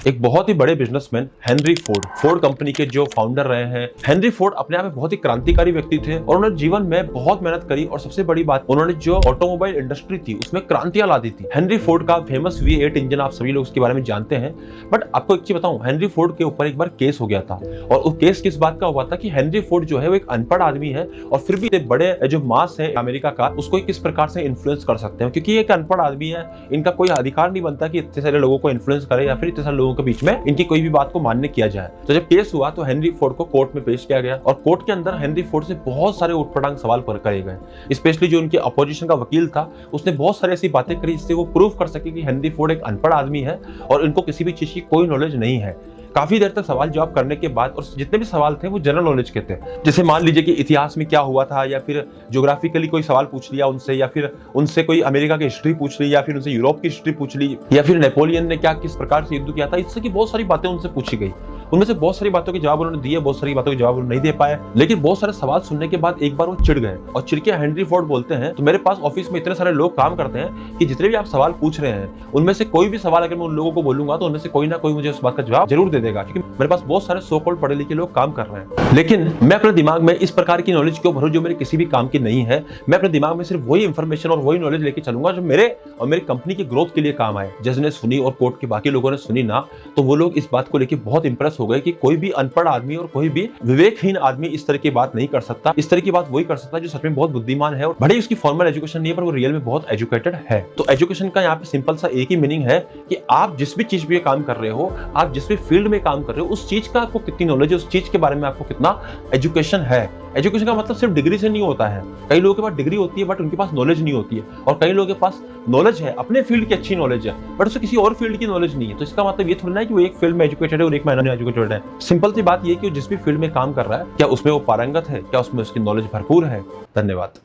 एक बहुत ही बड़े businessman Henry Ford, Ford company के जो फाउंडर रहे हैं। हेनरी फोर्ड अपने आप में बहुत ही क्रांतिकारी व्यक्ति थे और उन्होंने जीवन में बहुत मेहनत करी और सबसे बड़ी बात, उन्होंने जो ऑटोमोबाइल इंडस्ट्री थी उसमें क्रांतियां ला दी थी। हेनरी फोर्ड का फेमस V8 इंजन आप सभी लोग उसके बारे में जानते हैं। बट आपको एक चीज बताऊं, हेनरी फोर्ड के ऊपर एक बार केस हो गया था और वो केस किस बात का हुआ था कि हेनरी फोर्ड जो है वो एक अनपढ़ आदमी है और फिर भी बड़े जो मास है अमेरिका का उसको किस प्रकार से इन्फ्लुएंस कर सकते हैं, क्योंकि ये एक अनपढ़ आदमी है। इनका कोई अधिकार नहीं बनता कि इतने सारे लोगों को इन्फ्लुएंस करे या फिर इतने सारे लोगों के बीच में इनकी कोई भी बात को मान्य किया जाए। तो जब केस हुआ तो हेनरी फोर्ड को कोर्ट में पेश किया गया और कोर्ट के अंदर हेनरी फोर्ड से बहुत सारे उटपटांग सवाल करे गए। स्पेशली जो उनके अपोजिशन का वकील था उसने बहुत सारी ऐसी बातें करी जिससे वो प्रूव कर सके कि हेनरी फोर्ड एक अनपढ़ आदमी है और इनको किसी भी चीज की कोई नॉलेज नहीं है। काफी देर तक सवाल जवाब करने के बाद और जितने भी सवाल थे वो जनरल नॉलेज के थे। जैसे मान लीजिए कि इतिहास में क्या हुआ था या फिर ज्योग्राफिकली कोई सवाल पूछ लिया उनसे, या फिर उनसे कोई अमेरिका की हिस्ट्री पूछ ली, या फिर उनसे यूरोप की हिस्ट्री पूछ ली, या फिर नेपोलियन ने क्या किस प्रकार से युद्ध किया था। इससे की बहुत सारी बातें उनसे पूछी गई। उनमें से बहुत सारी बातों के जवाब उन्होंने दिए, बहुत सारी बातों के जवाब उन्होंने नहीं दे पाए। लेकिन बहुत सारे सवाल सुनने के बाद एक बार वो चिढ़ गए और चिढ़ के हेनरी फोर्ड बोलते हैं, तो मेरे पास ऑफिस में इतने सारे लोग काम करते हैं कि जितने भी आप सवाल पूछ रहे हैं उनमें से कोई भी सवाल अगर मैं उन लोगों को बोलूंगा तो उनमें से कोई ना कोई मुझे उस बात का जवाब जरूर दे देगा, क्योंकि मेरे पास बहुत सारे सो कॉल्ड पढ़े लिखे लोग काम कर रहे हैं। लेकिन मैं अपने दिमाग में इस प्रकार की नॉलेज क्यों भरूं जो मेरे किसी भी काम की नहीं है। मैं अपने दिमाग में सिर्फ वही इंफॉर्मेशन और वही नॉलेज लेके चलूंगा जो मेरे और मेरी कंपनी की ग्रोथ के लिए काम आए। जज ने सुनी और कोर्ट के बाकी लोगों ने सुनी ना, तो वो लोग इस बात को लेकर बहुत इंप्रेस हो गए कि कोई भी अनपढ़ आदमी और कोई भी विवेकहीन आदमी इस तरह की बात नहीं कर सकता। इस तरह की बात वही कर सकता है जो सच में बहुत बुद्धिमान है और भले ही उसकी फॉर्मल एजुकेशन नहीं है पर वो रियल में बहुत एजुकेटेड है। तो एजुकेशन का यहाँ पे सिंपल सा एक ही मीनिंग है कि आप जिस भी चीज पे काम कर रहे हो, आप जिस भी फील्ड में काम कर रहे हो, उस चीज का आपको कितनी नॉलेज है, उस चीज के बारे में आपको कितना एजुकेशन है। एजुकेशन का मतलब सिर्फ डिग्री से नहीं होता है। कई लोगों के पास डिग्री होती है बट उनके पास नॉलेज नहीं होती है, और कई लोगों के पास नॉलेज है, अपने फील्ड की अच्छी नॉलेज है बट उसे किसी और फील्ड की नॉलेज नहीं है। तो इसका मतलब ये थोड़ा ना है कि वो एक फील्ड में एजुकेटेड है और एक में नॉन एजुकेटेड है। सिंपल सी बात ये कि जिस भी फील्ड में काम कर रहा है क्या उसमें वो पारंगत है, क्या उसमें उसकी नॉलेज भरपूर है। धन्यवाद।